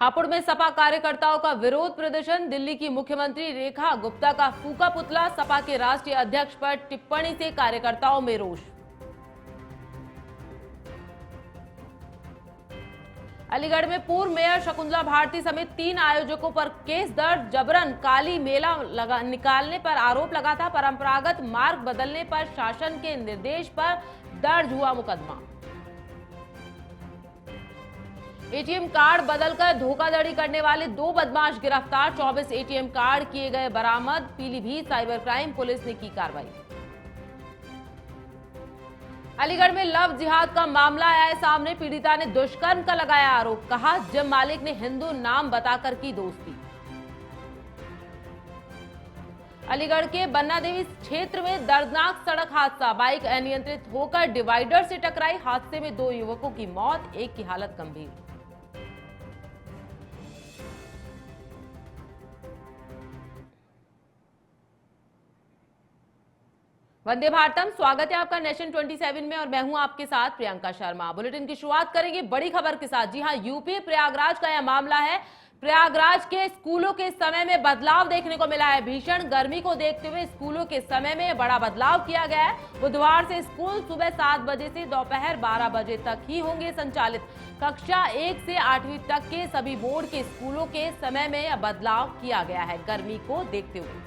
हापुड़ में सपा कार्यकर्ताओं का विरोध प्रदर्शन। दिल्ली की मुख्यमंत्री रेखा गुप्ता का फूका पुतला। सपा के राष्ट्रीय अध्यक्ष पर टिप्पणी से कार्यकर्ताओं में रोष। अलीगढ़ में पूर्व मेयर शकुंतला भारती समेत 3 आयोजकों पर केस दर्ज। जबरन काली मेला निकालने पर आरोप लगा था। परंपरागत मार्ग बदलने पर शासन के निर्देश पर दर्ज हुआ मुकदमा। एटीएम कार्ड बदलकर धोखाधड़ी करने वाले 2 बदमाश गिरफ्तार। 24 एटीएम कार्ड किए गए बरामद। पीलीभीत साइबर क्राइम पुलिस ने की कार्रवाई। अलीगढ़ में लव जिहाद का मामला आया है सामने। पीड़िता ने दुष्कर्म का लगाया आरोप। कहा जिम मालिक ने हिंदू नाम बताकर की दोस्ती। अलीगढ़ के बन्ना देवी क्षेत्र में दर्दनाक सड़क हादसा। बाइक अनियंत्रित होकर डिवाइडर से टकराई। हादसे में 2 युवकों की मौत, एक की हालत गंभीर। वंदे भारतम, स्वागत है आपका नेशन 27 में और मैं हूं आपके साथ प्रियंका शर्मा। बुलेटिन की शुरुआत करेंगे बड़ी खबर के साथ। जी हां, यूपी प्रयागराज का यह मामला है। प्रयागराज के स्कूलों के समय में बदलाव देखने को मिला है। भीषण गर्मी को देखते हुए स्कूलों के समय में बड़ा बदलाव किया गया है। बुधवार से स्कूल सुबह 7 बजे से दोपहर 12 बजे तक ही होंगे संचालित। कक्षा 1 से 8वीं तक के सभी बोर्ड के स्कूलों के समय में बदलाव किया गया है गर्मी को देखते हुए।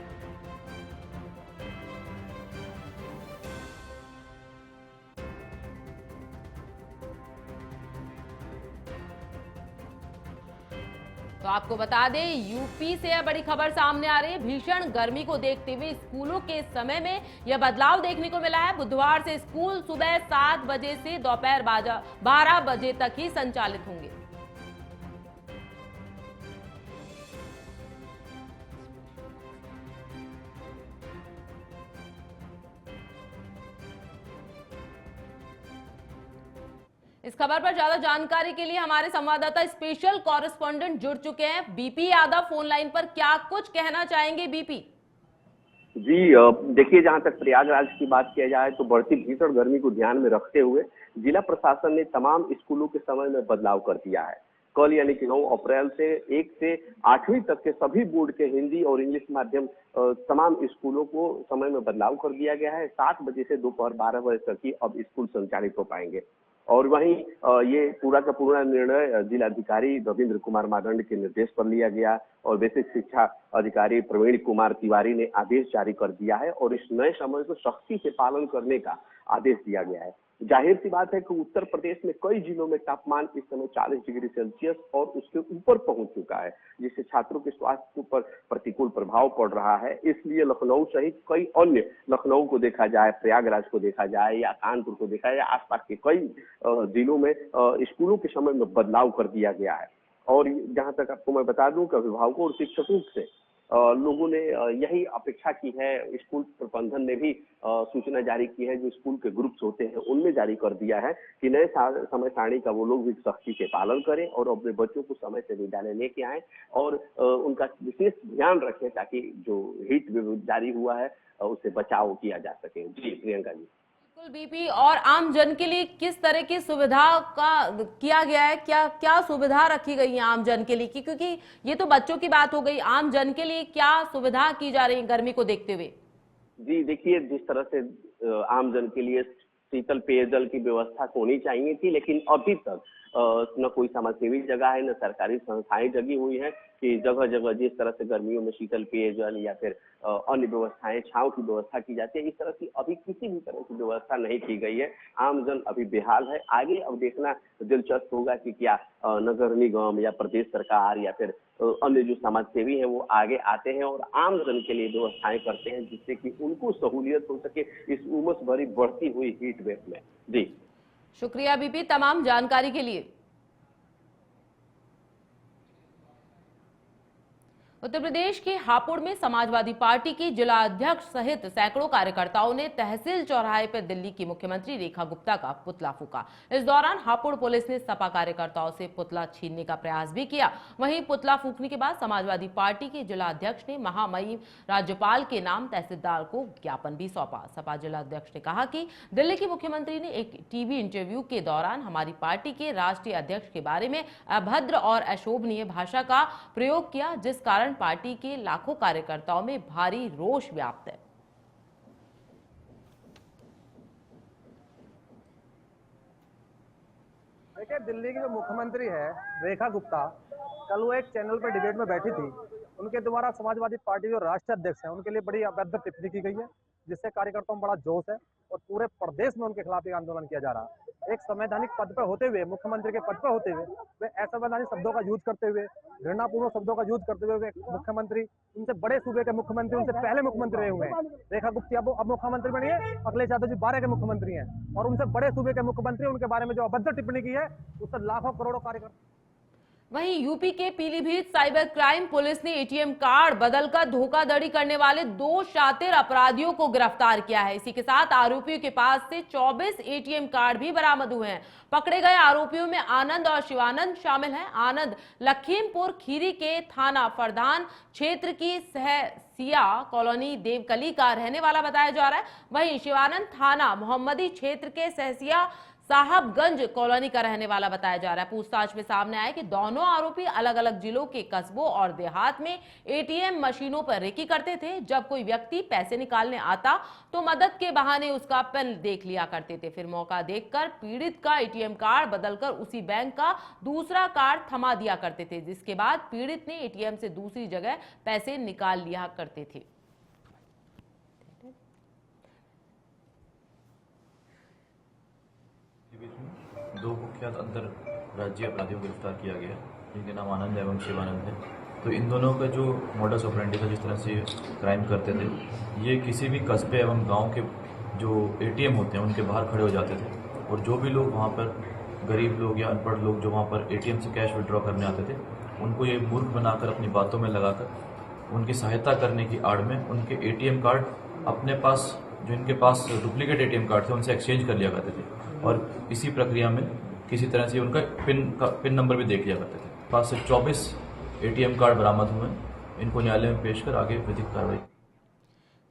तो आपको बता दें, यूपी से यह बड़ी खबर सामने आ रही है। भीषण गर्मी को देखते हुए स्कूलों के समय में यह बदलाव देखने को मिला है। बुधवार से स्कूल सुबह 7 बजे से दोपहर 12 बजे तक ही संचालित होंगे। इस खबर पर ज्यादा जानकारी के लिए हमारे संवाददाता स्पेशल कॉरेस्पॉन्डेंट जुड़ चुके हैं। बीपी यादव फोन लाइन पर, क्या कुछ कहना चाहेंगे बीपी? जी देखिए, जहां तक प्रयागराज की बात किया जाए तो बढ़ती भीषण गर्मी को ध्यान में रखते हुए जिला प्रशासन ने तमाम स्कूलों के समय में बदलाव कर दिया है। कल यानी कि 9 अप्रैल से 1 से 8वीं तक के सभी बोर्ड के हिंदी और इंग्लिश माध्यम तमाम स्कूलों को समय में बदलाव कर दिया गया है। 7 बजे से दोपहर 12 बजे तक ही अब स्कूल संचालित हो पाएंगे। और वहीं ये पूरा का पूरा निर्णय जिलाधिकारी रविंद्र कुमार मादंड के निर्देश पर लिया गया और बेसिक शिक्षा अधिकारी प्रवीण कुमार तिवारी ने आदेश जारी कर दिया है और इस नए समय को सख्ती से पालन करने का आदेश दिया गया है। जाहिर सी बात है कि उत्तर प्रदेश में कई जिलों में तापमान इस समय 40 डिग्री सेल्सियस और उसके ऊपर पहुंच चुका है, जिससे छात्रों के स्वास्थ्य पर प्रतिकूल प्रभाव पड़ रहा है। इसलिए लखनऊ सहित कई अन्य, लखनऊ को देखा जाए, प्रयागराज को देखा जाए या कानपुर को देखा जाए, आसपास के कई जिलों में स्कूलों के समय में बदलाव कर दिया गया है। और जहां तक आपको मैं बता दूं कि अभिभावकों और शिक्षकों से लोगों ने यही अपेक्षा की है। स्कूल प्रबंधन ने भी सूचना जारी की है, जो स्कूल के ग्रुप्स होते हैं उनमें जारी कर दिया है कि नए समय सारणी का वो लोग भी सख्ती से पालन करें और अपने बच्चों को समय से विद्यालय लेके आए और उनका विशेष ध्यान रखें ताकि जो हीट वेव जारी हुआ है उससे बचाव किया जा सके। जी प्रियंका जी। बीपी, और आम जन के लिए किस तरह की सुविधा का किया गया है? क्या क्या सुविधा रखी गई है आम जन के लिए? क्योंकि ये तो बच्चों की बात हो गई, आम जन के लिए क्या सुविधा की जा रही है गर्मी को देखते हुए? जी देखिए, जिस तरह से आम जन के लिए शीतल पेयजल की व्यवस्था होनी चाहिए थी, लेकिन अभी तक न कोई समाजसेवी जगह है, न सरकारी संस्थाएं जगी हुई है कि जगह जगह जिस तरह से गर्मियों में शीतल पेयजल या फिर अन्य व्यवस्थाएं, छांव की व्यवस्था की जाती है, इस तरह की अभी किसी भी तरह की व्यवस्था नहीं की गई है। आमजन अभी बेहाल है। आगे अब देखना दिलचस्प होगा कि क्या नगर निगम या प्रदेश सरकार या फिर अन्य जो समाज सेवी है वो आगे आते हैं और आम जन के लिए व्यवस्थाएं करते हैं, जिससे कि उनको सहूलियत हो सके इस उमस भरी बढ़ती हुई हीट वेव में। जी शुक्रिया बीपी तमाम जानकारी के लिए। उत्तर प्रदेश के हापुड़ में समाजवादी पार्टी की जिला अध्यक्ष सहित सैकड़ों कार्यकर्ताओं ने तहसील चौराहे पर दिल्ली की मुख्यमंत्री रेखा गुप्ता का पुतला फूका। इस दौरान हापुड़ पुलिस ने सपा कार्यकर्ताओं से पुतला छीनने का प्रयास भी किया। वहीं पुतला फूकने के बाद समाजवादी पार्टी के जिला अध्यक्ष ने महामहिम राज्यपाल के नाम तहसीलदार को ज्ञापन भी सौंपा। सपा जिला अध्यक्ष ने कहा कि दिल्ली की मुख्यमंत्री ने एक टीवी इंटरव्यू के दौरान हमारी पार्टी के राष्ट्रीय अध्यक्ष के बारे में अभद्र और अशोभनीय भाषा का प्रयोग किया, जिस कारण पार्टी के लाखों कार्यकर्ताओं में भारी रोष व्याप्त है। देखिए, दिल्ली की जो मुख्यमंत्री है रेखा गुप्ता, कल वो एक चैनल पर डिबेट में बैठी थी। उनके द्वारा समाजवादी पार्टी जो राष्ट्रीय अध्यक्ष है उनके लिए बड़ी अभद्र टिप्पणी की गई है, जिससे कार्यकर्ताओं में बड़ा जोश है और पूरे प्रदेश में उनके खिलाफ एक आंदोलन किया जा रहा है। एक संवैधानिक पद पर होते हुए, मुख्यमंत्री के पद पर होते हुए वे असंवैधानिक शब्दों का यूज करते हुए, घृणापूर्ण शब्दों का यूज करते हुए मुख्यमंत्री, उनसे बड़े सूबे के मुख्यमंत्री, उनसे पहले मुख्यमंत्री रहे हुए हैं। रेखा गुप्ता अब मुख्यमंत्री बनी है, अखिलेश यादव जी 12 के मुख्यमंत्री हैं और उनसे बड़े सूबे के मुख्यमंत्री, उनके बारे में जो अभद्र टिप्पणी की है उससे लाखों करोड़ों कार्यकर्ता। वहीं यूपी के पीलीभीत साइबर क्राइम पुलिस ने एटीएम कार्ड बदलकर धोखाधड़ी करने वाले 2 शातिर अपराधियों को गिरफ्तार किया है। इसी के साथ आरोपियों के पास से 24 एटीएम कार्ड भी बरामद हुए हैं। पकड़े गए आरोपियों में आनंद और शिवानंद शामिल हैं। आनंद लखीमपुर खीरी के थाना फरदान क्षेत्र की सहसिया कॉलोनी देवकली का रहने वाला बताया जा रहा है। वहीं शिवानंद थाना मोहम्मदी क्षेत्र के सहसिया साहबगंज कॉलोनी का रहने वाला बताया जा रहा है। पूछताछ में सामने आया कि दोनों आरोपी अलग अलग जिलों के कस्बों और देहात में एटीएम मशीनों पर रेकी करते थे। जब कोई व्यक्ति पैसे निकालने आता तो मदद के बहाने उसका पिन देख लिया करते थे। फिर मौका देखकर पीड़ित का एटीएम कार्ड बदलकर उसी बैंक का दूसरा कार्ड थमा दिया करते थे, जिसके बाद पीड़ित ने एटीएम से दूसरी जगह पैसे निकाल लिया करते थे। दो कुख्यात अंतरराज्यीय अपराधियों को गिरफ्तार किया गया, जिनके नाम आनंद एवं शिवानंद है। तो इन दोनों का जो मोडस ऑपरेंडी था, जिस तरह से क्राइम करते थे, ये किसी भी कस्बे एवं गांव के जो एटीएम होते हैं उनके बाहर खड़े हो जाते थे और जो भी लोग वहां पर, गरीब लोग या अनपढ़ लोग जो वहां पर एटीएम से कैश विड्रॉ करने आते थे, उनको ये मूर्ख बनाकर अपनी बातों में लगाकर उनकी सहायता करने की आड़ में उनके एटीएम कार्ड अपने पास, जो इनके पास डुप्लीकेट एटीएम कार्ड थे, उनसे एक्सचेंज कर लिया करते थे और इसी प्रक्रिया में किसी तरह से उनका पिन नंबर भी देख लिया करते थे। पास से 24 एटीएम कार्ड बरामद हुए। इनको न्यायालय में पेश कर आगे विधिक कार्रवाई।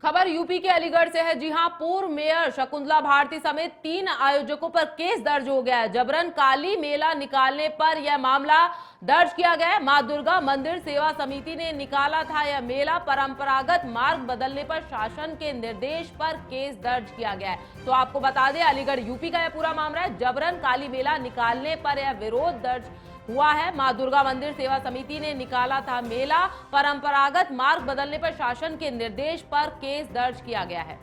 खबर यूपी के अलीगढ़ से है। जी हां, पूर्व मेयर शकुंतला भारती समेत 3 आयोजकों पर केस दर्ज हो गया है। जबरन काली मेला निकालने पर यह मामला दर्ज किया गया है। मां दुर्गा मंदिर सेवा समिति ने निकाला था यह मेला। परंपरागत मार्ग बदलने पर शासन के निर्देश पर केस दर्ज किया गया है। तो आपको बता दें, अलीगढ़ यूपी का यह पूरा मामला है। जबरन काली मेला निकालने पर यह विरोध दर्ज हुआ है। मां दुर्गा मंदिर सेवा समिति ने निकाला था मेला। परंपरागत मार्ग बदलने पर शासन के निर्देश पर केस दर्ज किया गया है।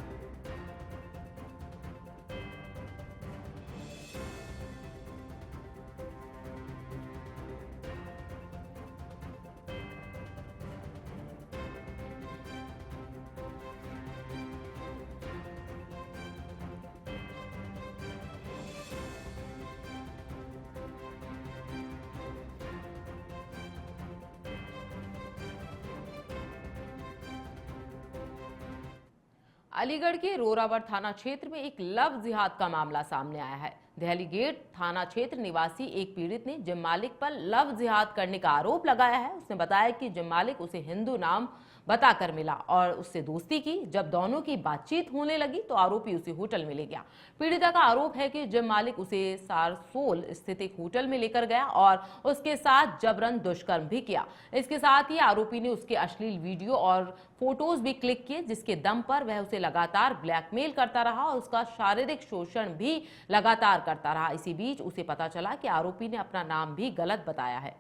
अलीगढ़ के रोरावर थाना क्षेत्र में एक लव जिहाद का मामला सामने आया है। दहली गेट थाना क्षेत्र निवासी एक पीड़ित ने जिम मालिक पर लव जिहाद करने का आरोप लगाया है। उसने बताया कि जिम मालिक उसे हिंदू नाम बताकर मिला और उससे दोस्ती की। जब दोनों की बातचीत होने लगी तो आरोपी उसे होटल में ले गया। पीड़िता का आरोप है कि जिम मालिक उसे सारसोल स्थित एक होटल में लेकर गया और उसके साथ जबरन दुष्कर्म भी किया। इसके साथ ही आरोपी ने उसके अश्लील वीडियो और फोटोज भी क्लिक किए, जिसके दम पर वह उसे लगातार ब्लैकमेल करता रहा और उसका शारीरिक शोषण भी लगातार करता रहा। इसी बीच उसे पता चला कि आरोपी ने अपना नाम भी गलत बताया है।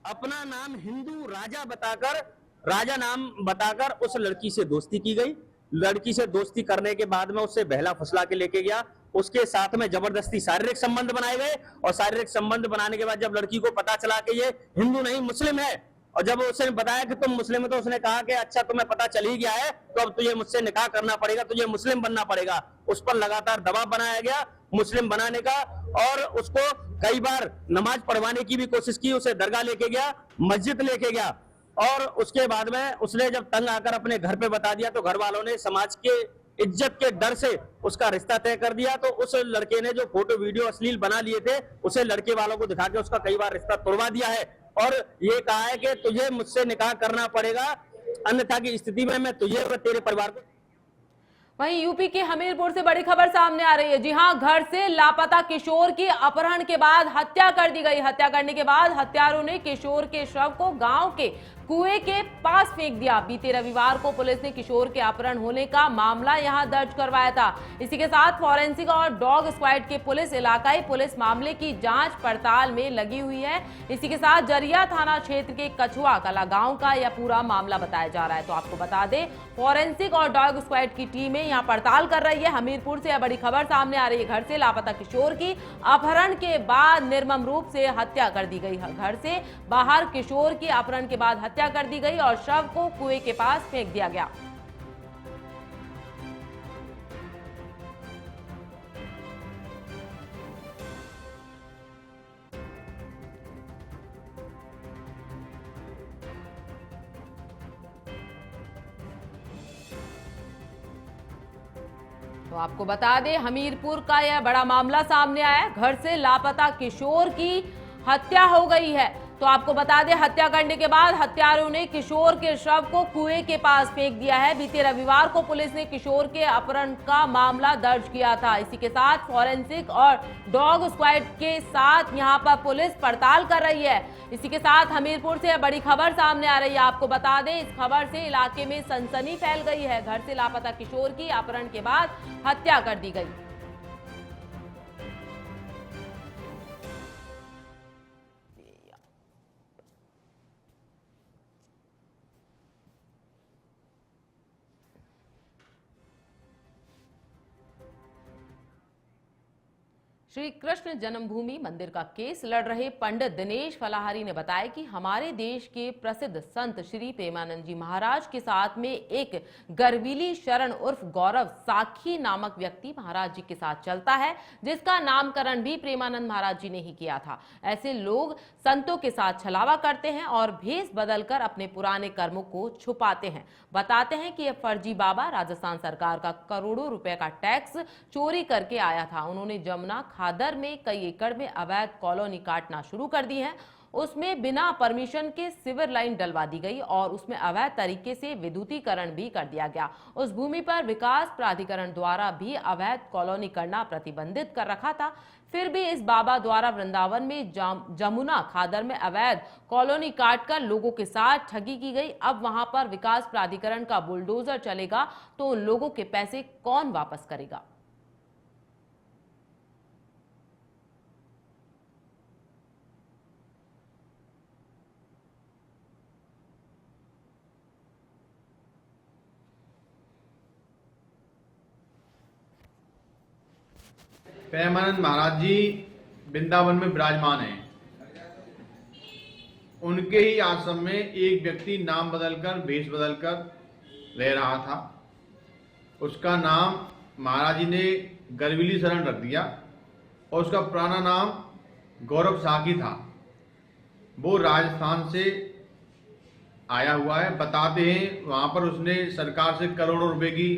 अपना नाम हिंदू राजा नाम बताकर उस लड़की से दोस्ती की गई। लड़की से दोस्ती करने के बाद में उससे बहला फुसला के लेके गया। उसके साथ में जबरदस्ती शारीरिक संबंध बनाए गए और शारीरिक संबंध बनाने के बाद जब लड़की को पता चला कि ये हिंदू नहीं मुस्लिम है और जब उसने बताया कि तुम मुस्लिम हो तो उसने कहा कि अच्छा तुम्हें पता चल ही गया है तो अब तुझे मुझसे निकाह करना पड़ेगा, तुझे मुस्लिम बनना पड़ेगा। उस पर लगातार दबाव बनाया गया मुस्लिम बनाने का, और उसको कई बार नमाज पढ़वाने की भी कोशिश की, उसे दरगाह लेके गया, मस्जिद लेके गया, और उसके बाद में उसने जब तंग आकर अपने घर पे बता दिया तो घर वालों ने समाज के इज्जत के डर से उसका रिश्ता तय कर दिया। तो उस लड़के ने जो फोटो वीडियो अश्लील बना लिए थे उसे लड़के वालों को दिखा के उसका कई बार रिश्ता तोड़वा दिया है, और ये कहा है कि तुझे मुझसे निकाह करना पड़ेगा, अन्यथा की स्थिति में मैं तुझे और तेरे परिवार को। वहीं यूपी के हमीरपुर से बड़ी खबर सामने आ रही है। जी हां, घर से लापता किशोर की अपहरण के बाद हत्या कर दी गई। हत्या करने के बाद हत्यारों ने किशोर के शव को गांव के कुएं के पास फेंक दिया। बीते रविवार को पुलिस ने किशोर के अपहरण होने का मामला यहां दर्ज करवाया था। इसी के साथ फॉरेंसिक और डॉग स्क्वाड के पुलिस इलाकाई पुलिस मामले की जांच पड़ताल में लगी हुई है। इसी के साथ जरिया थाना क्षेत्र के कछुआ कला गांव का यह पूरा मामला बताया जा रहा है। तो आपको बता दें, फॉरेंसिक और डॉग स्क्वाड की टीमें यहां पड़ताल कर रही है। हमीरपुर से यह बड़ी खबर सामने आ रही है। घर से लापता किशोर की अपहरण के बाद निर्मम रूप से हत्या कर दी गई। घर से बाहर किशोर की अपहरण के बाद हत्या कर दी गई और शव को कुएं के पास फेंक दिया गया। तो आपको बता दें, हमीरपुर का यह बड़ा मामला सामने आया है। घर से लापता किशोर की हत्या हो गई है। तो आपको बता दें, हत्या करने के बाद हत्यारों ने किशोर के शव को कुएं के पास फेंक दिया है। बीते रविवार को पुलिस ने किशोर के अपहरण का मामला दर्ज किया था। इसी के साथ फॉरेंसिक और डॉग स्क्वाड के साथ यहां पर पुलिस पड़ताल कर रही है। इसी के साथ हमीरपुर से बड़ी खबर सामने आ रही है। आपको बता दें, इस खबर से इलाके में सनसनी फैल गई है। घर से लापता किशोर की अपहरण के बाद हत्या कर दी गई। श्री कृष्ण जन्मभूमि मंदिर का केस लड़ रहे पंडित दिनेश फलाहारी ने बताया कि हमारे देश के प्रसिद्ध संत श्री प्रेमानंद जी महाराज के साथ में एक गर्वीली शरण उर्फ गौरव साखी नामक व्यक्ति महाराज जी के साथ चलता है, जिसका नामकरण भी प्रेमानंद महाराज जी ने ही किया था। ऐसे लोग संतों के साथ छलावा करते हैं और भेष बदलकर अपने पुराने कर्मों को छुपाते हैं। बताते हैं कि यह फर्जी बाबा राजस्थान सरकार का करोड़ों रुपए का टैक्स चोरी करके आया था। उन्होंने जमुना खादर में कई एकड़ में अवैध कॉलोनी काटना शुरू कर दी है। उसमें बिना परमिशन के सीवर लाइन डलवा दी गई और उसमें अवैध तरीके से विद्युतीकरण भी कर दिया गया। उस भूमि पर विकास प्राधिकरण द्वारा भी अवैध कॉलोनी करना प्रतिबंधित कर रखा था। फिर भी इस बाबा द्वारा वृंदावन में जमुना खादर में अवैध कॉलोनी काटकर लोगों के साथ ठगी की गई। अब वहां पर विकास प्राधिकरण का बुलडोजर चलेगा तो उन लोगों के पैसे कौन वापस करेगा? प्रेमानंद महाराज जी वृंदावन में विराजमान हैं। उनके ही आश्रम में एक व्यक्ति नाम बदलकर भेष बदलकर रह रहा था। उसका नाम महाराज जी ने गर्वीली शरण रख दिया और उसका पुराना नाम गौरव साखी था। वो राजस्थान से आया हुआ है। बताते हैं वहां पर उसने सरकार से करोड़ों रुपए की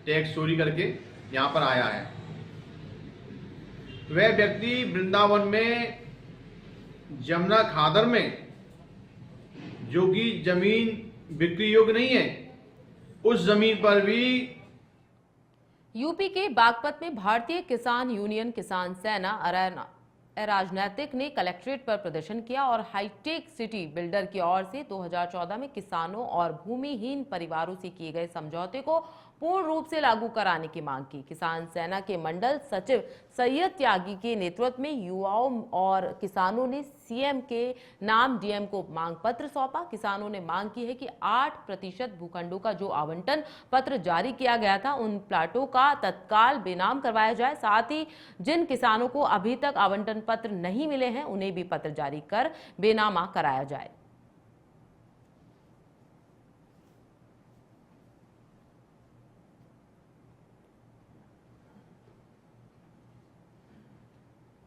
टैक्स चोरी करके यहाँ पर आया है। वह व्यक्ति वृंदावन में जमुना खादर में, जो कि जमीन बिक्री योग्य नहीं है, उस जमीन पर भी यूपी के बागपत में भारतीय किसान यूनियन किसान सेना राजनीतिक ने कलेक्ट्रेट पर प्रदर्शन किया और हाईटेक सिटी बिल्डर की ओर से 2014 में किसानों और भूमिहीन परिवारों से किए गए समझौते को पूर्ण रूप से लागू कराने की मांग की। किसान सेना के मंडल सचिव सैयद त्यागी के नेतृत्व में युवाओं और किसानों ने सीएम के नाम डीएम को मांग पत्र सौंपा। किसानों ने मांग की है कि 8% भूखंडों का जो आवंटन पत्र जारी किया गया था उन प्लाटों का तत्काल बेनाम करवाया जाए। साथ ही जिन किसानों को अभी तक आवंटन पत्र नहीं मिले हैं उन्हें भी पत्र जारी कर बेनामा कराया जाए।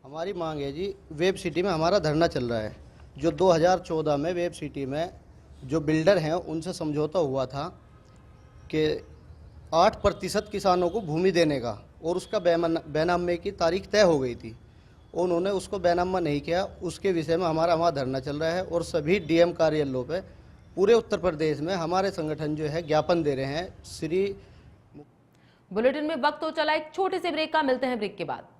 हमारी मांग है जी, वेब सिटी में हमारा धरना चल रहा है। जो 2014 में वेब सिटी में जो बिल्डर हैं उनसे समझौता हुआ था कि 8% किसानों को भूमि देने का, और उसका बैनामे की तारीख तय हो गई थी। उन्होंने उसको बैनामा नहीं किया। उसके विषय में हमारा वहाँ धरना चल रहा है और सभी डीएम कार्यालयों पे पूरे उत्तर प्रदेश में हमारे संगठन जो है ज्ञापन दे रहे हैं। श्री बुलेटिन में वक्त हो चला एक छोटे से ब्रेक का, मिलते हैं ब्रेक के बाद।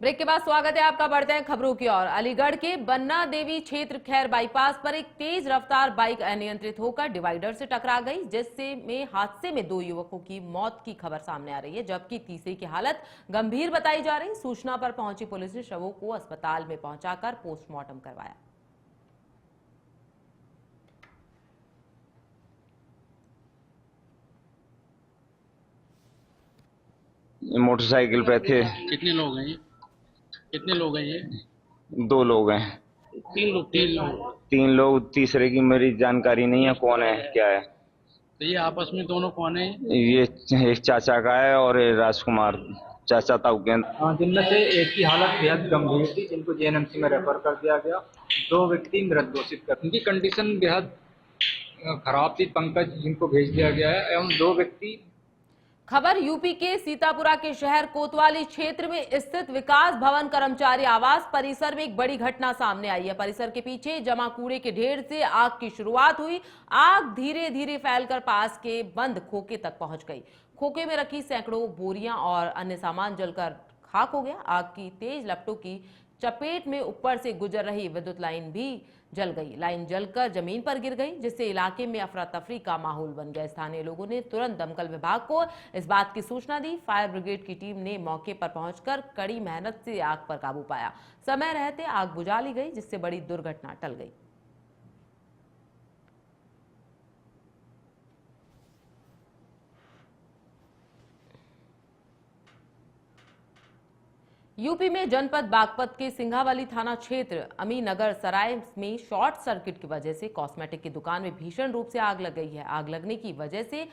ब्रेक के बाद स्वागत है आपका। बढ़ते हैं खबरों की ओर। अलीगढ़ के बन्ना देवी क्षेत्र खैर बाईपास पर एक तेज रफ्तार बाइक अनियंत्रित होकर डिवाइडर से टकरा गई, जिससे हादसे में 2 युवकों की मौत की खबर सामने आ रही है, जबकि तीसरे की हालत गंभीर बताई जा रही। सूचना पर पहुंची पुलिस ने शवों को अस्पताल में पहुंचाकर पोस्टमार्टम करवाया। मोटरसाइकिल पे थे। कितने लोग हैं ये? कितने लोग हैं ये? 2 लोग हैं। 3 लोग, तीसरे की मेरी जानकारी नहीं है कौन है क्या है। तो ये आपस में दोनों कौन है? ये एक चाचा का है और राजकुमार चाचा ताउकेन। जिनमें से एक की हालत बेहद गंभीर थी, जिनको जेएनएमसी में रेफर कर दिया गया। 2 व्यक्ति मृत घोषित कर, उनकी कंडीशन बेहद खराब थी, पंकज जिनको भेज दिया गया है, एवं 2 व्यक्ति। खबर यूपी के सीतापुरा के शहर कोतवाली क्षेत्र में स्थित विकास भवन कर्मचारी आवास परिसर में एक बड़ी घटना सामने आई है। परिसर के पीछे जमा कूड़े के ढेर से आग की शुरुआत हुई। आग धीरे धीरे फैलकर पास के बंद खोखे तक पहुंच गई। खोखे में रखी सैकड़ों बोरियां और अन्य सामान जलकर खाक हो गया। आग की तेज लपटों की चपेट में ऊपर से गुजर रही विद्युत लाइन भी जल गई। लाइन जलकर जमीन पर गिर गई, जिससे इलाके में अफरा तफरी का माहौल बन गया। स्थानीय लोगों ने तुरंत दमकल विभाग को इस बात की सूचना दी। फायर ब्रिगेड की टीम ने मौके पर पहुंचकर कड़ी मेहनत से आग पर काबू पाया। समय रहते आग बुझा ली गई, जिससे बड़ी दुर्घटना टल गई। यूपी में जनपद बागपत के सिंघावली थाना क्षेत्र अमीनगर सराय में शॉर्ट सर्किट की वजह से कॉस्मेटिक की दुकान में भीषण रूप से आग लग गई है। आग लगने की वजह से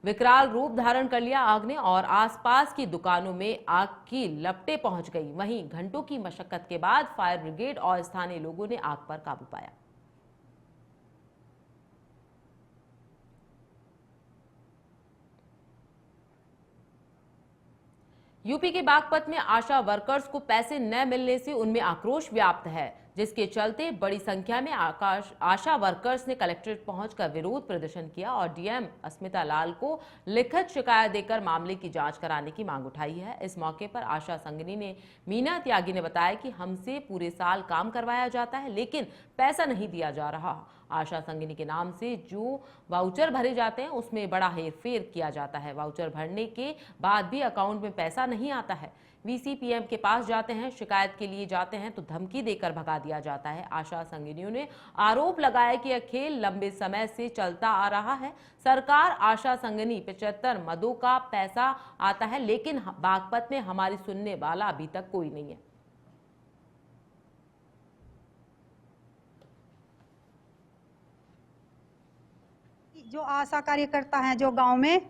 विकराल रूप धारण कर लिया आग ने और आसपास की दुकानों में आग की लपटें पहुंच गई। वहीं घंटों की मशक्कत के बाद फायर ब्रिगेड और स्थानीय लोगों ने आग पर काबू पाया। यूपी के बागपत में आशा वर्कर्स को पैसे न मिलने से उनमें आक्रोश व्याप्त है, जिसके चलते बड़ी संख्या में आशा वर्कर्स ने कलेक्ट्रेट पहुंचकर विरोध प्रदर्शन किया और डीएम अस्मिता लाल को लिखित शिकायत देकर मामले की जांच कराने की मांग उठाई है। इस मौके पर आशा संगिनी ने मीना त्यागी ने बताया कि हमसे पूरे साल काम करवाया जाता है, लेकिन पैसा नहीं दिया जा रहा। आशा संगिनी के नाम से जो वाउचर भरे जाते हैं उसमें बड़ा हेरफेर किया जाता है। वाउचर भरने के बाद भी अकाउंट में पैसा नहीं आता है। वीसीपीएम के पास जाते हैं, शिकायत के लिए जाते हैं तो धमकी देकर भगा दिया जाता है। आशा संगिनियों ने आरोप लगाया कि यह खेल लंबे समय से चलता आ रहा है। सरकार आशा संगिनी 75 मदों का पैसा आता है, लेकिन बागपत में हमारी सुनने वाला अभी तक कोई नहीं है। जो आशा कार्यकर्ता हैं जो गांव में,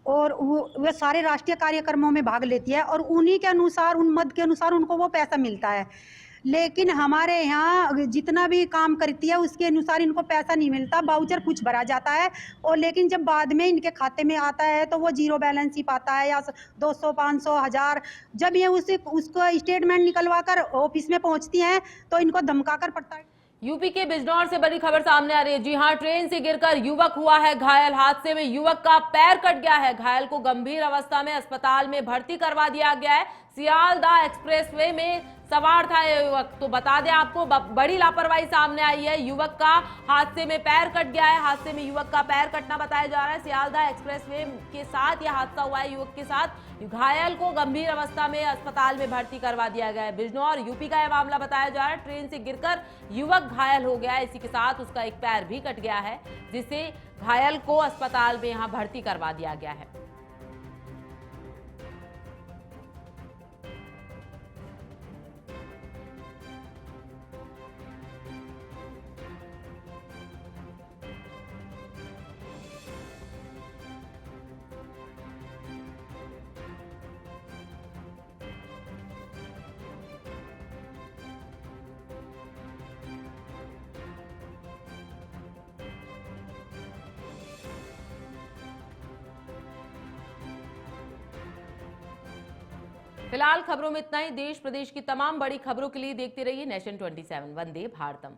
और वे सारे राष्ट्रीय कार्यक्रमों में भाग लेती है और उन्हीं के अनुसार, उन मद के अनुसार उनको वो पैसा मिलता है। लेकिन हमारे यहाँ जितना भी काम करती है उसके अनुसार इनको पैसा नहीं मिलता। वाउचर कुछ भरा जाता है और लेकिन जब बाद में इनके खाते में आता है तो वो जीरो बैलेंस ही पाता है, या 200, 500, 1000। जब ये उसको स्टेटमेंट निकलवा कर ऑफिस में पहुँचती हैं तो इनको धमका कर पड़ता है। यूपी के बिजनौर से बड़ी खबर सामने आ रही है। जी हां, ट्रेन से गिरकर युवक हुआ है घायल। हादसे में युवक का पैर कट गया है। घायल को गंभीर अवस्था में अस्पताल में भर्ती करवा दिया गया है। सियालदह एक्सप्रेसवे में सवार था ये युवक। तो बता दें आपको, बड़ी लापरवाही सामने आई है। युवक का हादसे में पैर कट गया है। हादसे में युवक का पैर कटना बताया जा रहा है। सियालदह एक्सप्रेसवे के साथ यह हादसा हुआ है युवक के साथ। घायल को गंभीर अवस्था में अस्पताल में भर्ती करवा दिया गया है। बिजनौर यूपी का यह मामला बताया जा रहा है। ट्रेन से गिरकर युवक घायल हो गया है। इसी के साथ उसका एक पैर भी कट गया है, जिसे घायल को अस्पताल में यहां भर्ती करवा दिया गया है। फिलहाल खबरों में इतना ही। देश प्रदेश की तमाम बड़ी खबरों के लिए देखते रहिए नेशन 27। वंदे भारतम।